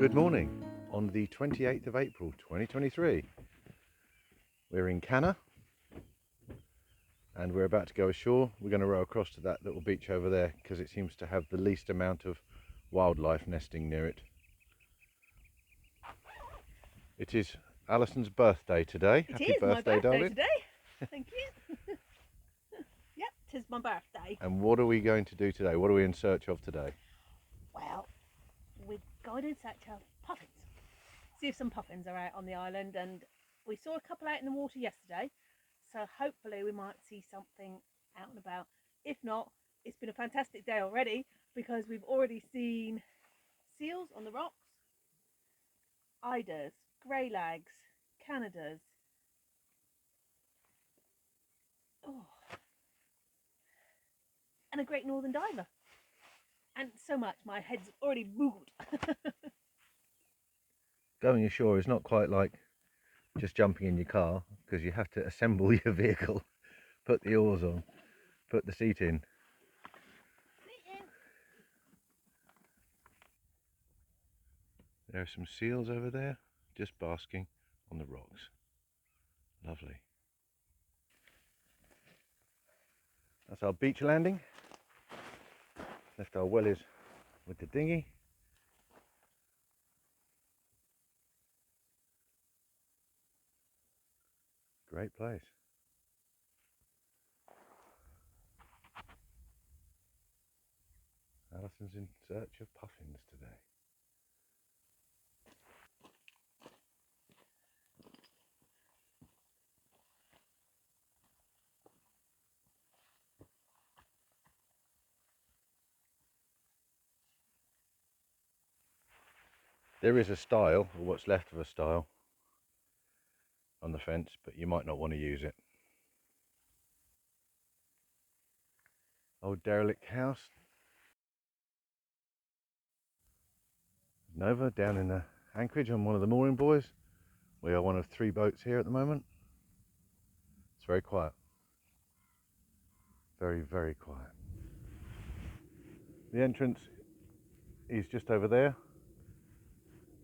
Good morning on the 28th of April 2023. We're in Canna and we're about to go ashore. We're going to row across to that little beach over there because it seems to have the least amount of wildlife nesting near it. It is Alison's birthday today. Happy birthday, darling. Today. Thank you. Yep, 'tis my birthday. And what are we going to do today? What are we in search of today? Well, we're going in search of puffins. See if some puffins are out on the island, and we saw a couple out in the water yesterday, so hopefully we might see something out and about. If not, it's been a fantastic day already because we've already seen seals on the rocks, eiders, greylags, Canadas. Oh, and a great northern diver. And so much, my head's already boogled. Going ashore is not quite like just jumping in your car because you have to assemble your vehicle, put the oars on, put the seat in. There are some seals over there just basking on the rocks. Lovely. That's our beach landing. Left our wellies with the dinghy. Great place. Alison's in search of puffins today. There is a stile, or what's left of a stile, on the fence, but you might not want to use it. Old derelict house. Nova down in the anchorage on one of the mooring buoys. We are one of 3 boats here at the moment. It's very quiet. Very, very quiet. The entrance is just over there.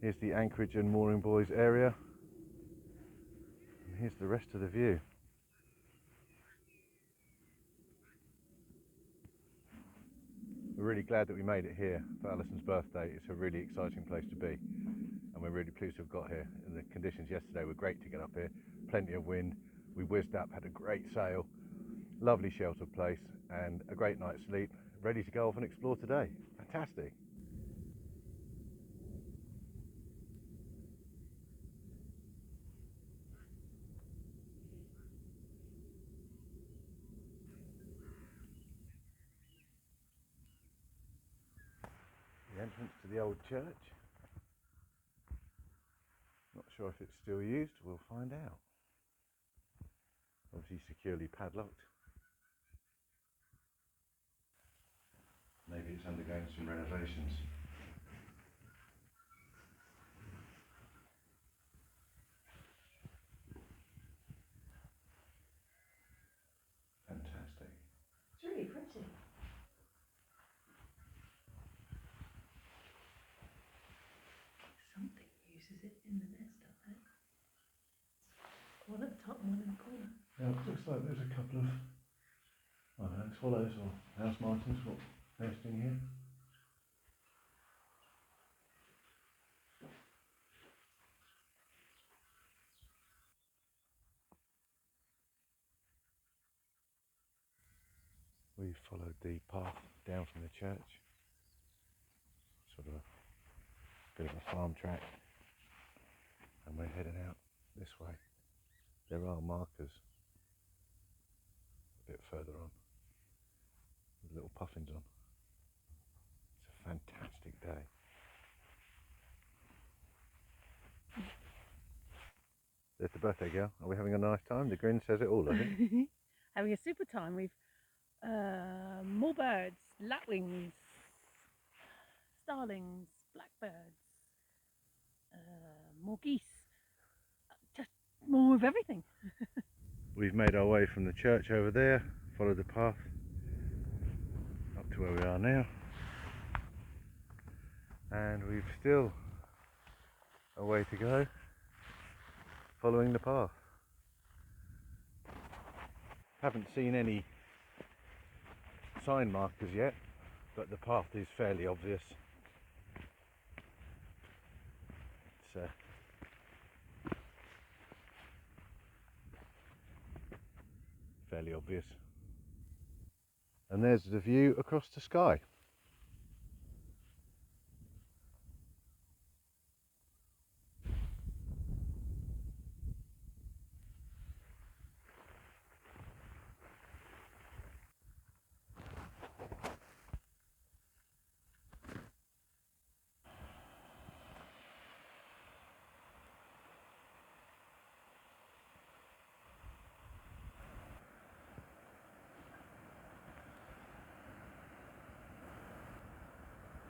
Here's the anchorage and mooring buoys area. And here's the rest of the view. We're really glad that we made it here for Alison's birthday. It's a really exciting place to be, and we're really pleased to have got here. And the conditions yesterday were great to get up here. Plenty of wind. We whizzed up, had a great sail, lovely sheltered place, and a great night's sleep. Ready to go off and explore today. Fantastic. The entrance to the old church. Not sure if it's still used, we'll find out. Obviously securely padlocked. Maybe it's undergoing some renovations. Fantastic. It's really pretty. Something uses it in the nest, I think. One at the top and one in the corner. Yeah, it looks like there's a couple of, I don't know, swallows or house martins nesting here. We've followed the path down from the church, sort of a bit of a farm track, and we're heading out this way. There are markers a bit further on with little puffins on. It's a fantastic day. There's the birthday girl. Are we having a nice time? The grin says it all, I think. Having a super time. We've more birds, lapwings, starlings, blackbirds, more geese, just more of everything. We've made our way from the church over there, followed the path up to where we are now, and we've still away to go, following the path. Haven't seen any sign markers yet, but the path is fairly obvious. It's fairly obvious. And there's the view across the sky.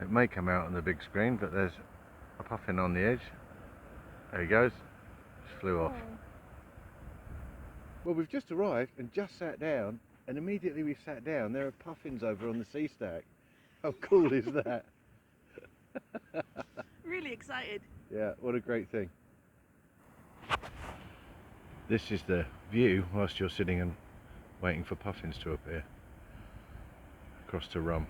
It may come out on the big screen, but there's a puffin on the edge. There he goes. Just flew off. Well, we've just arrived and just sat down, and immediately we sat down, there are puffins over on the sea stack. How cool is that? Really excited. Yeah, what a great thing. This is the view whilst you're sitting and waiting for puffins to appear across to Rum.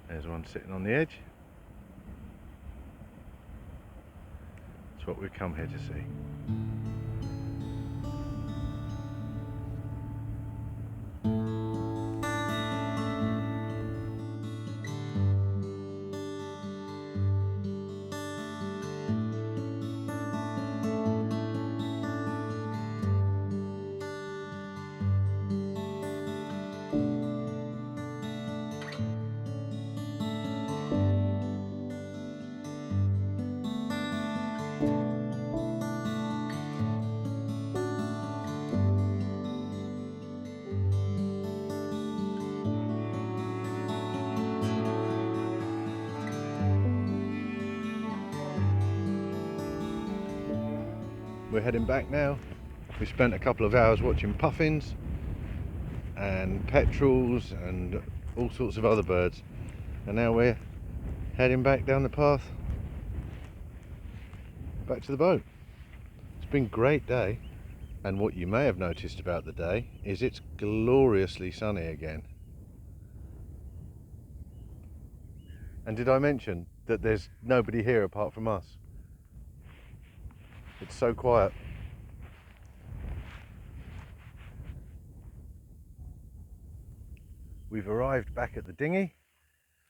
There's one sitting on the edge. That's what we've come here to see. We're heading back now. We spent a couple of hours watching puffins and petrels and all sorts of other birds, and now we're heading back down the path back to the boat. It's been a great day, and what you may have noticed about the day is it's gloriously sunny again. And did I mention that there's nobody here apart from us? It's so quiet. We've arrived back at the dinghy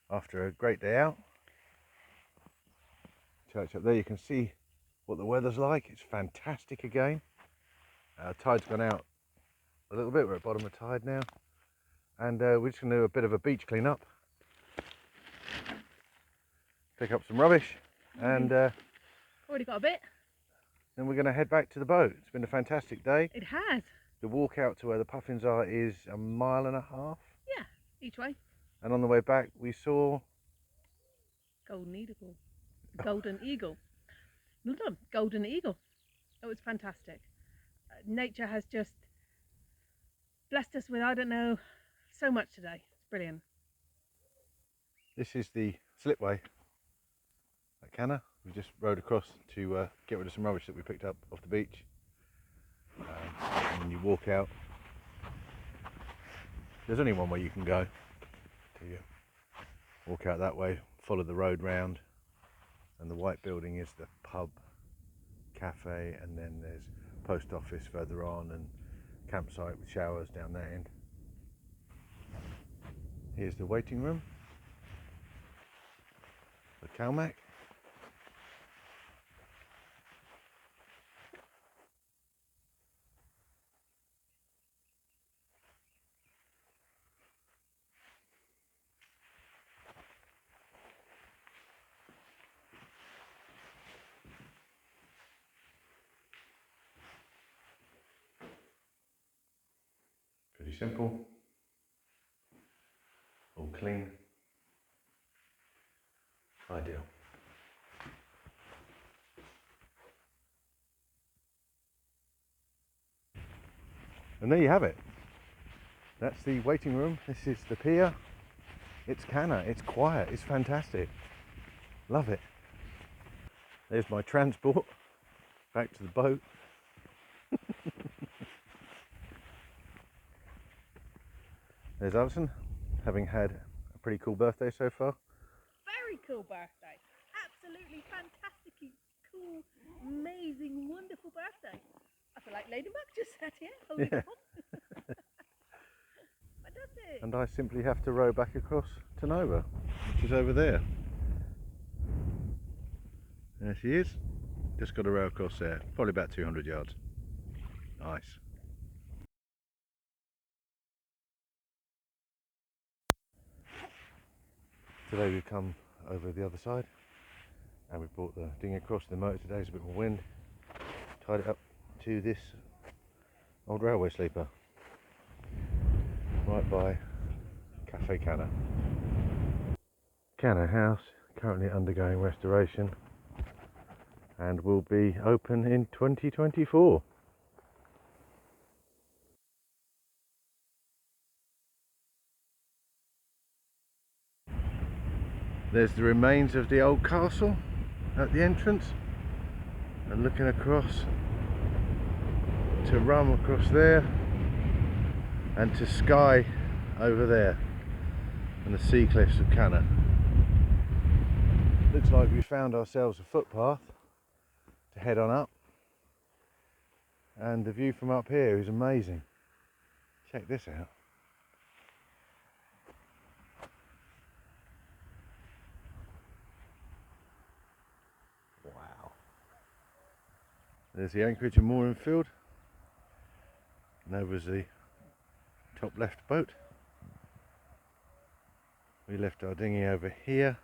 after a great day out. Church up there, you can see what the weather's like. It's fantastic again. Tide's gone out a little bit. We're at bottom of tide now, and we're just going to do a bit of a beach clean up, pick up some rubbish, and Already got a bit. then we're going to head back to the boat. It's been a fantastic day. It has. The walk out to where the puffins are is 1.5 miles. Yeah, each way. And on the way back we saw Golden eagle. Golden eagle. Look, golden eagle. It was fantastic. Nature has just blessed us with, I don't know, so much today. It's brilliant. this is the slipway at Canna. We just rode across to get rid of some rubbish that we picked up off the beach. And when you walk out, there's only one way you can go. You walk out that way, follow the road round, and the white building is the pub, cafe, and then there's post office further on and campsite with showers down that end. Here's the waiting room, the Calmac. Pretty simple, all clean, ideal. And there you have it. That's the waiting room. This is the pier. It's Canna. It's quiet. It's fantastic. Love it. There's my transport. Back to the boat. There's Alison, having had a pretty cool birthday so far. Very cool birthday. Absolutely fantastic, cool, amazing, wonderful birthday. I feel like Lady Buck just sat here holding Yeah. on. Fantastic. And I simply have to row back across to Nova, which is over there. There she is. Just got to row across there. Probably about 200 yards. Nice. Today we've come over the other side and we brought the dinghy across the motor. Today's a bit more wind. Tied it up to this old railway sleeper right by Cafe Canna. Canna House currently undergoing restoration and will be open in 2024. There's the remains of the old castle at the entrance, and looking across to Rum across there and to Skye over there and the sea cliffs of Canna. Looks like we found ourselves a footpath to head on up, and the view from up here is amazing. Check this out. Wow. There's the anchorage and mooring field, and over the top left boat. We left our dinghy over here,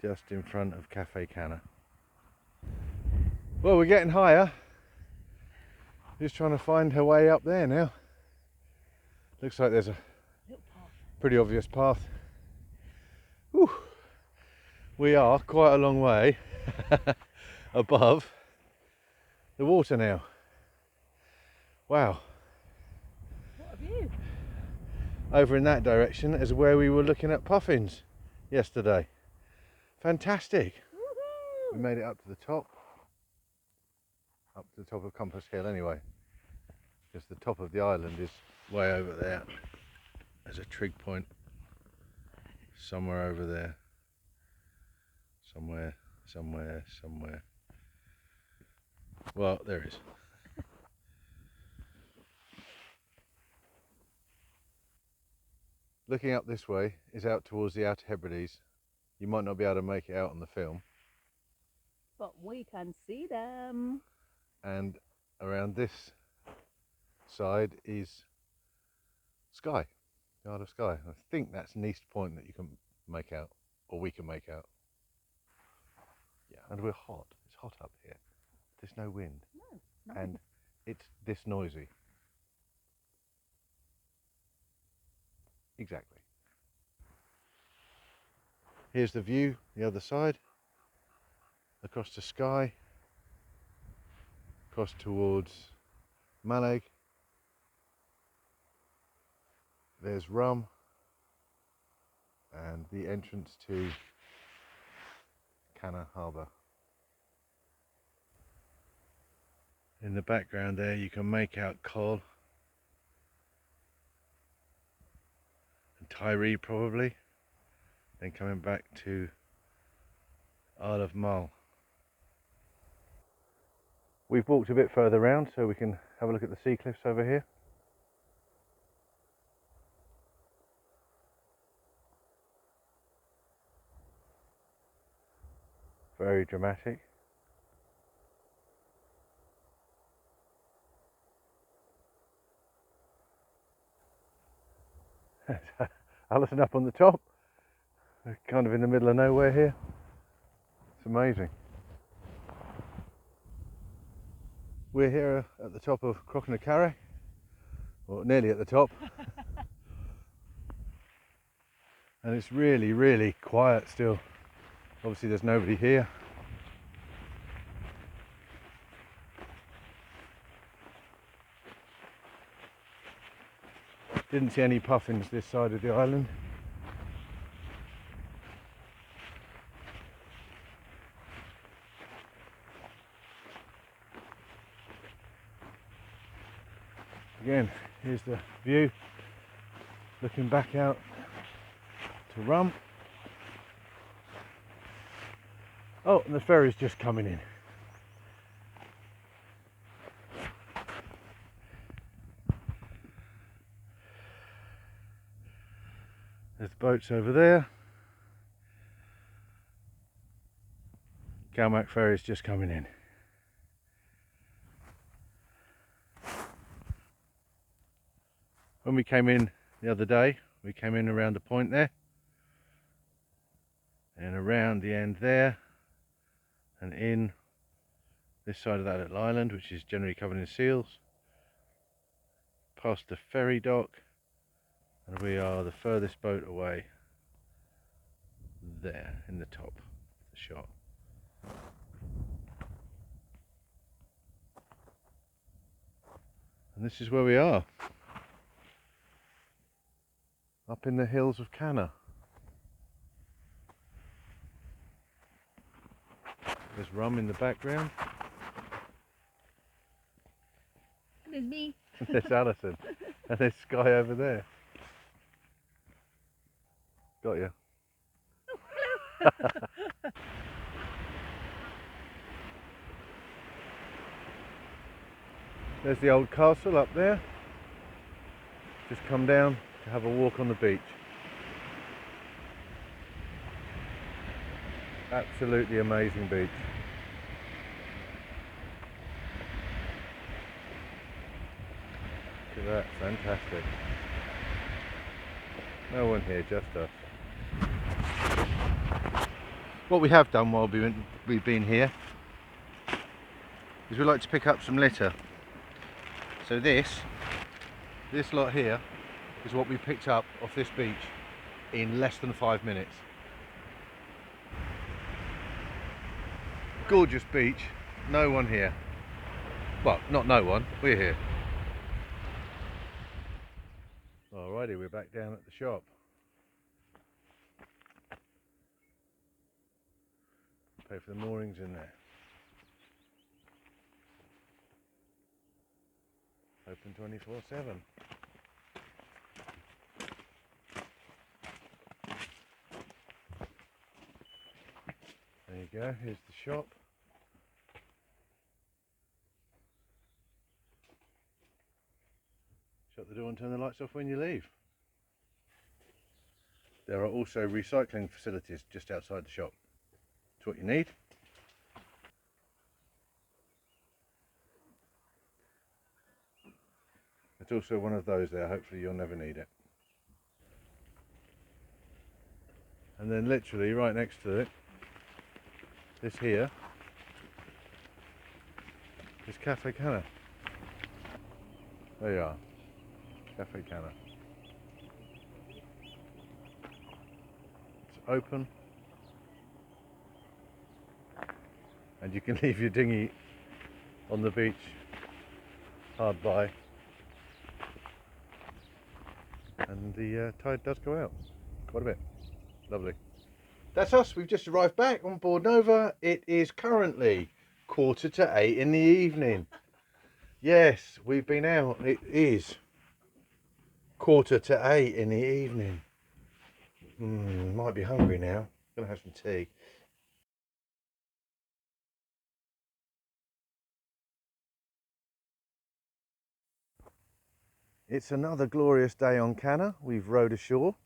just in front of Cafe Canna. Well, we're getting higher. Just trying to find her way up there now. Looks like there's a pretty obvious path. Whew. We are quite a long way above the water now. Wow. What a view. Over in that direction is where we were looking at puffins yesterday. Fantastic. Woohoo! We made it up to the top of Compass Hill anyway, because the top of the island is way over there. There's a trig point somewhere over there. Somewhere. Well, there is. Looking up this way is out towards the Outer Hebrides. You might not be able to make it out on the film. But we can see them. And around this side is Skye, the Isle of Skye. I think that's an east point that you can make out, or we can make out. Yeah, and we're hot. It's hot up here. There's no wind. No. And it's this noisy. Exactly. Here's the view, the other side, across to Skye, across towards Mallaig. There's Rum and the entrance to Canna Harbour. In the background there you can make out Col and Tyree probably, then coming back to Isle of Mull. We've walked a bit further round so we can have a look at the sea cliffs over here. Very dramatic. Alison up on the top. We're kind of in the middle of nowhere here. It's amazing. We're here at the top of Crochnacarry, or nearly at the top. And it's really, really quiet still. Obviously there's nobody here. Didn't see any puffins this side of the island. Again, here's the view, looking back out to Rum. Oh, and the ferry's just coming in. There's the boats over there. Calmac ferry's just coming in. When we came in the other day, we came in around the point there, and around the end there, and in this side of that little island, which is generally covered in seals, past the ferry dock, and we are the furthest boat away there in the top of the shot. And this is where we are, up in the hills of Canna. There's Rum in the background. And there's me. There's Alison. And there's Sky over there. Got you. Oh, hello. There's the old castle up there. Just come down to have a walk on the beach. Absolutely amazing beach. Look at that, fantastic. No one here, just us. What we have done while we've been here is we like to pick up some litter. So this lot here is what we picked up off this beach in less than 5 minutes. Gorgeous beach, no one here. Well, not no one, we're here. Alrighty, we're back down at the shop. Pay for the moorings in there. Open 24/7. There you go, here's the shop. Shut the door and turn the lights off when you leave. There are also recycling facilities just outside the shop. It's what you need. It's also one of those there, hopefully you'll never need it. And then literally right next to it, this here, is Cafe Canna. There you are, Cafe Canna. It's open, and you can leave your dinghy on the beach hard by, and the tide does go out quite a bit. Lovely. That's us. We've just arrived back on board Nova. It is currently 7:45 in the evening. Yes, we've been out. It is 7:45 in the evening. Might be hungry now. Gonna have some tea. It's another glorious day on Canna. We've rowed ashore.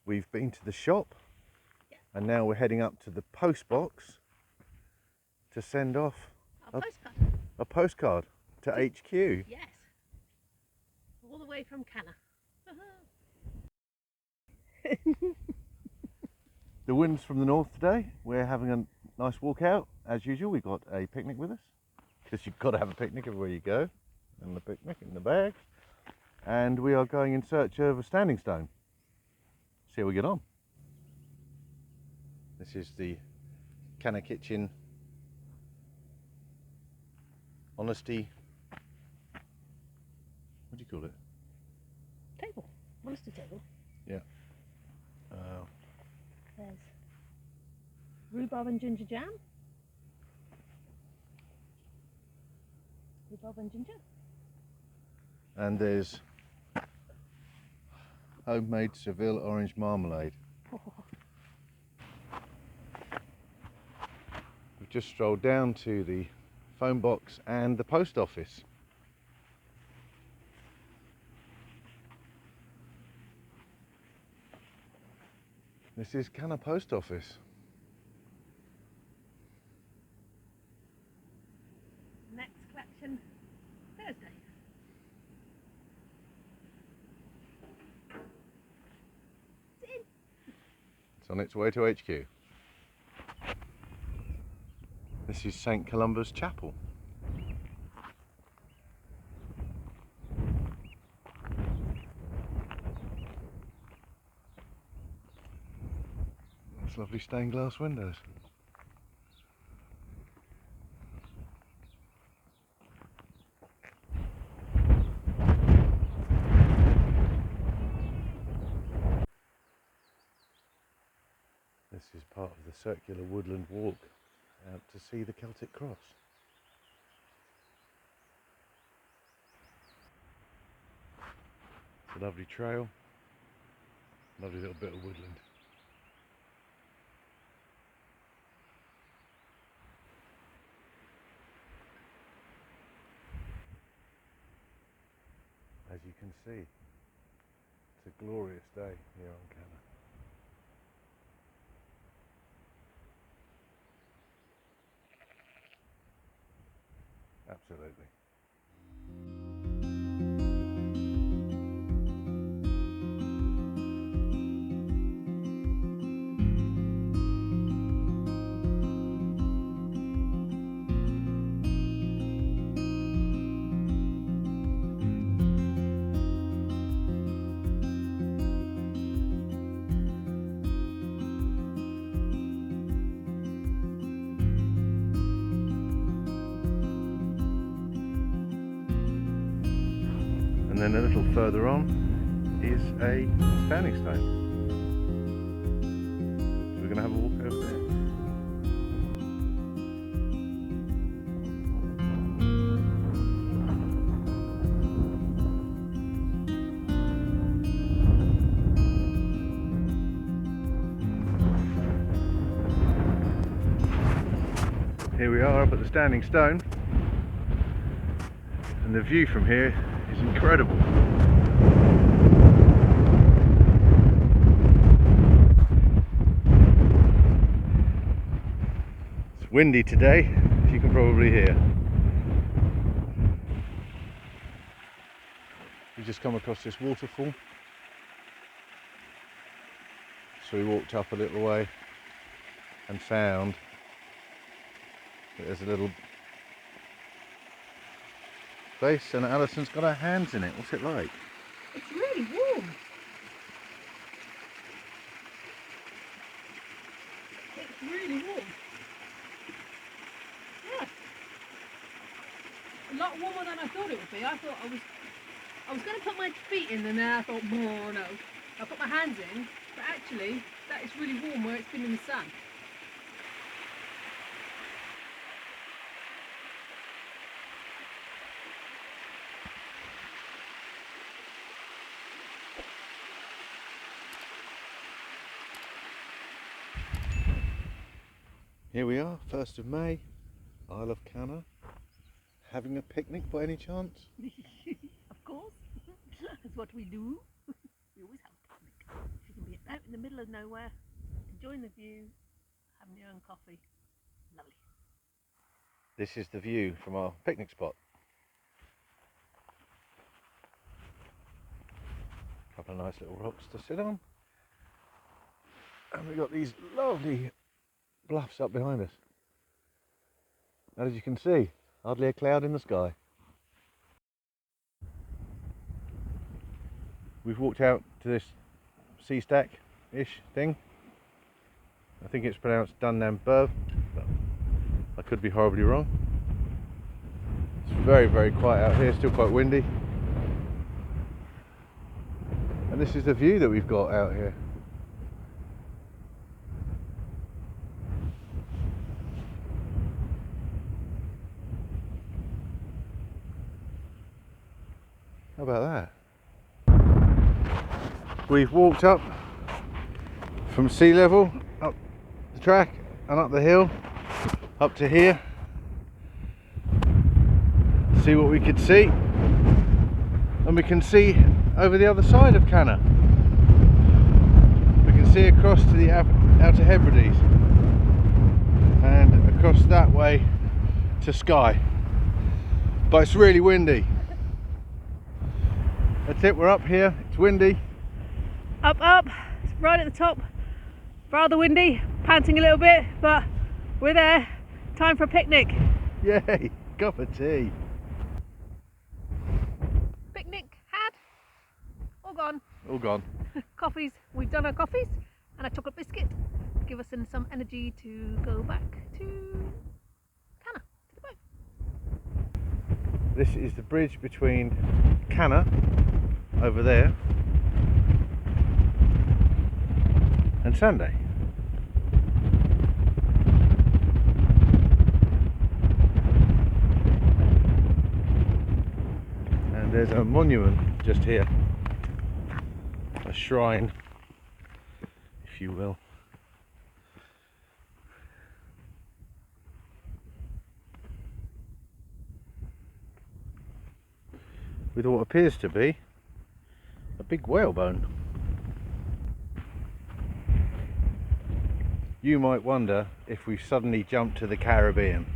We've been to the shop. And now we're heading up to the post box to send off a postcard to HQ. Yes. All the way from Canna. The wind's from the north today. We're having a nice walk out. As usual, we've got a picnic with us, because you've got to have a picnic everywhere you go, and the picnic in the bags. And we are going in search of a standing stone. See how we get on. This is the Canna Kitchen Honesty, what do you call it? Table. oyster table. Yeah. There's rhubarb and ginger jam. Rhubarb and ginger. And there's homemade Seville orange marmalade. Oh, We've just strolled down to the phone box and the post office. This is Canna post office. next collection Thursday. It's in. It's on its way to HQ. This is St. Columba's Chapel. It's lovely stained glass windows. This is part of the circular woodland walk out to see the Celtic cross. It's a lovely trail, lovely little bit of woodland. As you can see, it's a glorious day here on Canna. Absolutely. And then a little further on is a standing stone. So we're going to have a walk over there. Here we are up at the standing stone, and the view from here is incredible. It's windy today, as you can probably hear. We just come across this waterfall, so we walked up a little way and found that there's a little space, and Alison's got her hands in it. What's it like? It's really warm. It's really warm. Yeah. A lot warmer than I thought it would be. I thought I was going to put my feet in, and then I thought, oh no. I put my hands in, but actually that is really warm where it's been in the sun. Here we are, 1st of May, Isle of Canna. Having a picnic by any chance? Of course, that's what we do. We always have a picnic. You can be out in the middle of nowhere, enjoying the view, having your own coffee. Lovely. This is the view from our picnic spot. A couple of nice little rocks to sit on. And we've got these lovely bluffs up behind us. And as you can see, hardly a cloud in the sky. We've walked out to this sea stack-ish thing. I think it's pronounced Dunham Burv, but I could be horribly wrong. It's very, very quiet out here, still quite windy. And this is the view that we've got out here. How about that? We've walked up from sea level, up the track and up the hill, up to here. See what we could see. And we can see over the other side of Canna. We can see across to the Outer Hebrides and across that way to Skye. But it's really windy. That's it, we're up here, it's windy. Up, it's right at the top. Rather windy, panting a little bit, but we're there. Time for a picnic. Yay, cup of tea. Picnic had, all gone. All gone. Coffees, we've done our coffees, and a chocolate biscuit to give us some energy to go back to Canna, to the boat. This is the bridge between Canna, over there, and Sanday. And there's a monument just here, a shrine, if you will. With what appears to be a big whalebone. You might wonder if we've suddenly jumped to the Caribbean.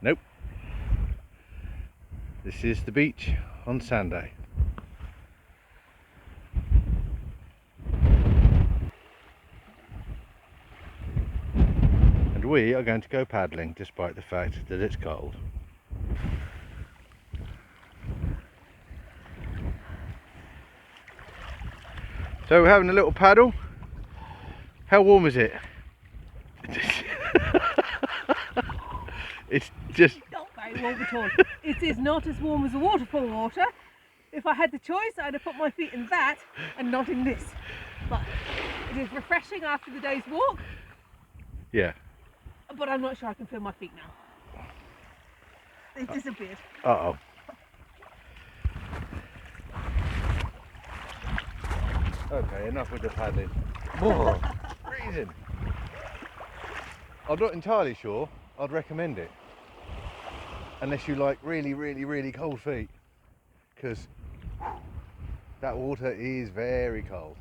Nope. This is the beach on Sanday. And we are going to go paddling despite the fact that it's cold. So we're having a little paddle. How warm is it? It's just Not very warm at all. It is not as warm as the waterfall water. If I had the choice, I'd have put my feet in that and not in this. But it is refreshing after the day's walk. yeah. But I'm not sure I can feel my feet now. They've disappeared. Uh-oh. Okay, enough with the paddling. Oh, freezing. I'm not entirely sure I'd recommend it. Unless you like really, really, really cold feet. Because that water is very cold.